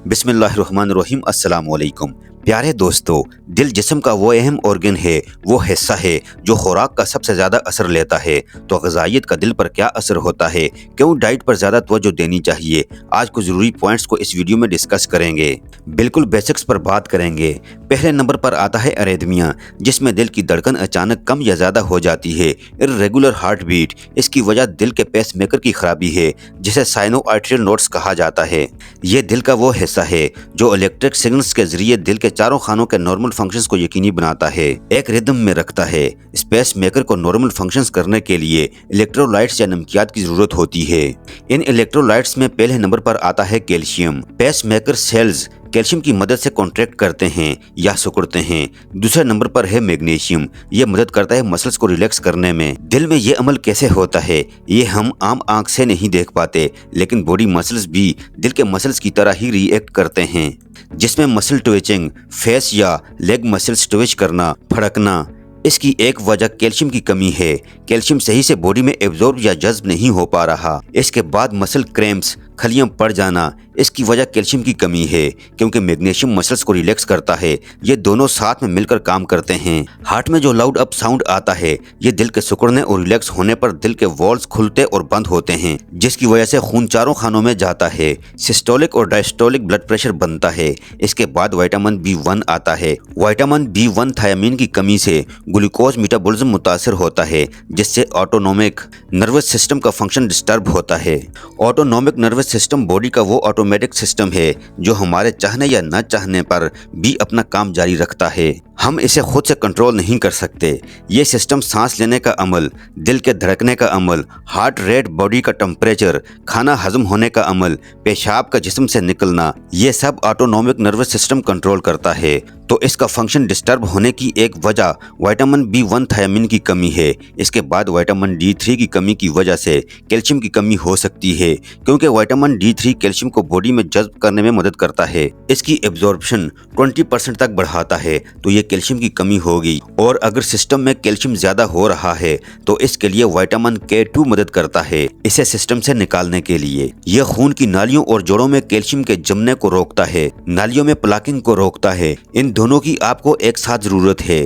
बिस्मिल्लाहिर्रहमानिर्रहीम अस्सलाम वालेकुम। प्यारे दोस्तों, दिल जिस्म का वो अहम ऑर्गन है, वो हिस्सा है जो खुराक का सबसे ज़्यादा असर लेता है। तो ग़िज़ाइयत का दिल पर क्या असर होता है, क्यों डाइट पर ज़्यादा तवज्जो देनी चाहिए, आज कुछ ज़रूरी पॉइंट्स को इस वीडियो में डिस्कस करेंगे। बिल्कुल बेसिक्स पर बात करेंगे। पहले नंबर पर आता है अरेथमिया, जिसमें दिल की धड़कन अचानक कम या ज़्यादा हो जाती है। इर्रेगुलर हार्ट बीट, इसकी वजह दिल के पेसमेकर की खराबी है, जिसे साइनो-आर्टरियल नोड्स कहा जाता है। ये दिल का वो हिस्सा है जो इलेक्ट्रिक सिग्नल्स के जरिए दिल के चारों खानों के नॉर्मल फंक्शंस को यकीनी बनाता है, एक रिदम में रखता है। स्पेस मेकर को नॉर्मल फंक्शंस करने के लिए इलेक्ट्रोलाइट्स या नमकियात की जरूरत होती है। इन इलेक्ट्रोलाइट्स में पहले नंबर पर आता है calcium. Pacemaker cells calcium की मदद से कॉन्ट्रैक्ट करते हैं या सिकुड़ते हैं। दूसरे नंबर पर है मैग्नीशियम, ये मदद करता है मसल्स को रिलैक्स करने में। दिल में ये अमल कैसे होता है, ये हम आम आंख से नहीं देख पाते, लेकिन बॉडी मसल्स भी दिल के मसल्स की तरह ही रिएक्ट करते हैं, जिसमें मसल ट्विचिंग, फेस या लेग मसल्स ट्विच करना, फड़कना। इसकी एक वजह कैल्शियम की कमी है। कैल्शियम सही से बॉडी में एब्जॉर्ब या जज्ब नहीं हो पा रहा। इसके बाद मसल क्रैम्प्स, खलियां पड़ जाना, इसकी वजह कैल्शियम की कमी है, क्योंकि मैग्नीशियम मसल्स को रिलैक्स करता है। ये दोनों साथ में मिलकर काम करते हैं। हार्ट में जो लाउड अप साउंड आता है, ये दिल के सिकुड़ने और रिलैक्स होने पर दिल के वॉल्स खुलते और बंद होते हैं, जिसकी वजह से खून चारों खानों में जाता है। सिस्टोलिक और डायस्टोलिक ब्लड प्रेशर बनता है। इसके बाद विटामिन B1 आता है। विटामिन B1 थायमीन की कमी से ग्लूकोज मेटाबॉलिज्म मुतासर होता है, जिससे ऑटोनोमिक नर्वस सिस्टम का फंक्शन डिस्टर्ब होता है। ऑटोनोमिक नर्वस सिस्टम बॉडी का वो ऑटोमेटिक सिस्टम है जो हमारे चाहने या न चाहने पर भी अपना काम जारी रखता है। हम इसे खुद से कंट्रोल नहीं कर सकते। ये सिस्टम सांस लेने का अमल, दिल के धड़कने का अमल, हार्ट रेट, बॉडी का टेम्परेचर, खाना हजम होने का अमल, पेशाब का जिस्म से निकलना, ये सब ऑटोनोमिक नर्वस सिस्टम कंट्रोल करता है। तो इसका फंक्शन डिस्टर्ब होने की एक वजह विटामिन B1 थायमीन की कमी है। इसके बाद विटामिन D3 की कमी की वजह से कैल्शियम की कमी हो सकती है, क्योंकि विटामिन D3 कैल्शियम को बॉडी में जज्ब करने में मदद करता है। इसकी एब्जॉर्प्शन 20% तक बढ़ाता है। तो ये कैल्शियम की कमी होगी। और अगर सिस्टम में कैल्शियम ज्यादा हो रहा है तो इसके लिए विटामिन K2 मदद करता है, इसे सिस्टम से निकालने के लिए। यह खून की नालियों और जोड़ों में कैल्शियम के जमने को रोकता है, नालियों में प्लाकिंग को रोकता है। इन दोनों की आपको एक साथ जरूरत है।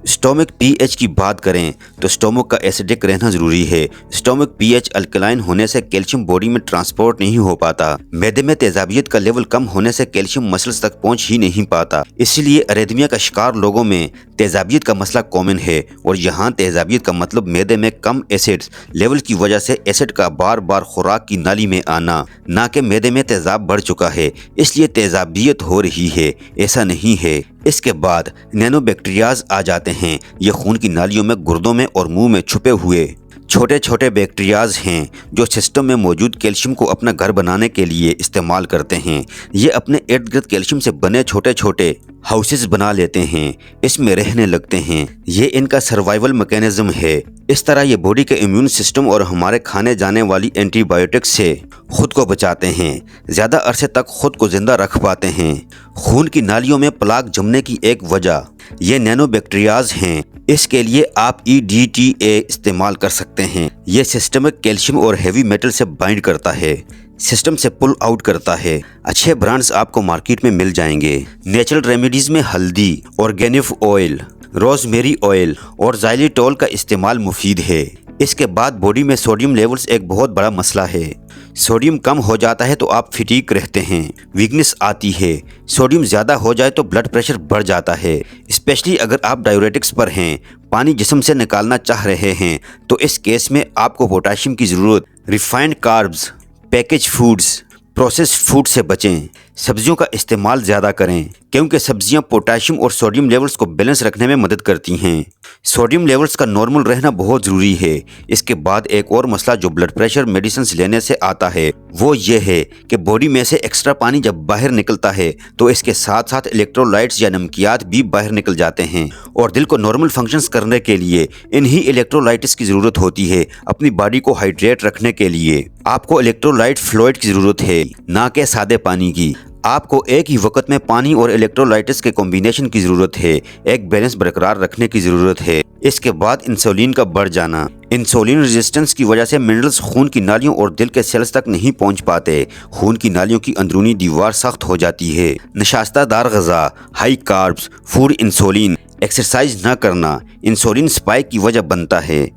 स्टोमक pH की बात करें तो स्टोमक का एसिडिक रहना जरूरी है। स्टोमक pH अल्कलाइन होने से कैल्शियम बॉडी में ट्रांसपोर्ट नहीं हो पाता। मैदे में तेजाबियत का लेवल कम होने से कैल्शियम मसल्स तक पहुंच ही नहीं पाता। इसलिए अरेथमिया का शिकार लोगों में तेजाबियत का मसला कॉमन है। और यहाँ तेजाबियत का मतलब मैदे में कम एसिड लेवल की वजह से एसिड का बार बार खुराक की नाली में आना, ना कि मैदे में तेजाब बढ़ चुका है इसलिए तेजाबियत हो रही है, ऐसा नहीं है। इसके बाद नैनो बैक्टीरियाज आ जाते हैं। ये खून की नालियों में, गुर्दों में और मुंह में छुपे हुए छोटे छोटे बैक्टीरियाज हैं जो सिस्टम में मौजूद कैल्शियम को अपना घर बनाने के लिए इस्तेमाल करते हैं। ये अपने इर्द गिर्द कैल्शियम से बने छोटे छोटे हाउसेस बना लेते हैं, इसमें रहने लगते हैं। ये इनका सर्वाइवल मैकेनिज्म है। इस तरह ये बॉडी के इम्यून सिस्टम और हमारे खाने जाने वाली एंटीबायोटिक्स से खुद को बचाते हैं, ज़्यादा अरसे तक खुद को जिंदा रख पाते हैं। खून की नालियों में प्लाक जमने की एक वजह ये नैनो बैक्टीरियाज हैं। इसके लिए आप EDTA इस्तेमाल कर सकते हैं। ये सिस्टमिक कैल्शियम और हेवी मेटल से बाइंड करता है, सिस्टम से पुल आउट करता है। अच्छे ब्रांड्स आपको मार्केट में मिल जाएंगे। नेचुरल रेमेडीज में हल्दी, ऑर्गेनिक ऑयल, रोजमेरी ऑयल और जाइलिटोल का इस्तेमाल मुफीद है। इसके बाद बॉडी में सोडियम लेवल्स एक बहुत बड़ा मसला है। सोडियम कम हो जाता है तो आप फिटीक रहते हैं, वीकनेस आती है। सोडियम ज़्यादा हो जाए तो ब्लड प्रेशर बढ़ जाता है, स्पेशली अगर आप डाययूरेटिक्स पर हैं, पानी जिस्म से निकालना चाह रहे हैं। तो इस केस में आपको पोटाशियम की ज़रूरत। Refined carbs, package foods, processed food से बचें। सब्जियों का इस्तेमाल ज़्यादा करें, क्योंकि सब्जियां पोटाशियम और सोडियम लेवल्स को बैलेंस रखने में मदद करती हैं। सोडियम लेवल्स का नॉर्मल रहना बहुत ज़रूरी है। इसके बाद एक और मसला जो ब्लड प्रेशर मेडिसिन लेने से आता है वो ये है कि बॉडी में से एक्स्ट्रा पानी जब बाहर निकलता है तो इसके साथ साथ इलेक्ट्रोलाइट्स या नमकियात भी बाहर निकल जाते हैं। और दिल को नॉर्मल फंक्शंस करने के लिए इन्हीं इलेक्ट्रोलाइट्स की ज़रूरत होती है। अपनी बॉडी को हाइड्रेट रखने के लिए आपको इलेक्ट्रोलाइट फ्लूइड की ज़रूरत है, ना कि सादे पानी की। आपको एक ही वक्त में पानी और इलेक्ट्रोलाइट्स के कॉम्बिनेशन की ज़रूरत है। एक बैलेंस बरकरार रखने की ज़रूरत है। इसके बाद इंसुलिन का बढ़ जाना। इंसुलिन रेजिस्टेंस की वजह से मिनरल्स खून की नालियों और दिल के सेल्स तक नहीं पहुंच पाते। खून की नालियों की अंदरूनी दीवार सख्त हो जाती है। नशास्तादार ग़िज़ा, high carbs food, insulin, exercise न करना इंसुलिन स्पाइक की वजह बनता है।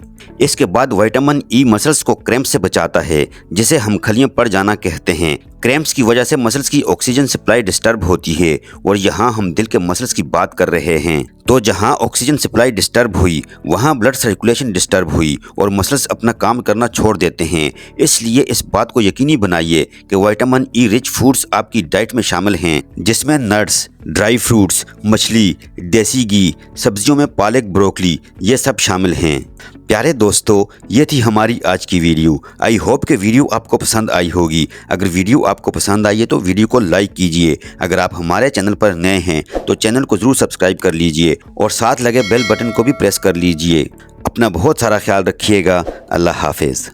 इसके बाद विटामिन ई मसल्स को क्रैम्प से बचाता है, जिसे हम खलियां पड़ जाना कहते हैं। क्रैम्प्स की वजह से मसल्स की ऑक्सीजन सप्लाई डिस्टर्ब होती है और यहाँ हम दिल के मसल्स की बात कर रहे हैं। तो जहाँ ऑक्सीजन सप्लाई डिस्टर्ब हुई वहाँ ब्लड सर्कुलेशन डिस्टर्ब हुई और मसल्स अपना काम करना छोड़ देते हैं। इसलिए इस बात को यकीनी बनाइए कि विटामिन ई रिच फूड्स आपकी डाइट में शामिल हैं, जिसमें नट्स, ड्राई फ्रूट्स, मछली, देसी घी, सब्जियों में पालक, ब्रोकली ये सब शामिल हैं। प्यारे दोस्तों, ये थी हमारी आज की वीडियो। आई होप कि वीडियो आपको पसंद आई होगी। अगर वीडियो आपको पसंद आई है तो वीडियो को लाइक कीजिए। अगर आप हमारे चैनल पर नए हैं तो चैनल को ज़रूर सब्सक्राइब कर लीजिए और साथ लगे बेल बटन को भी प्रेस कर लीजिए। अपना बहुत सारा ख्याल रखिएगा। अल्लाह हाफिज़।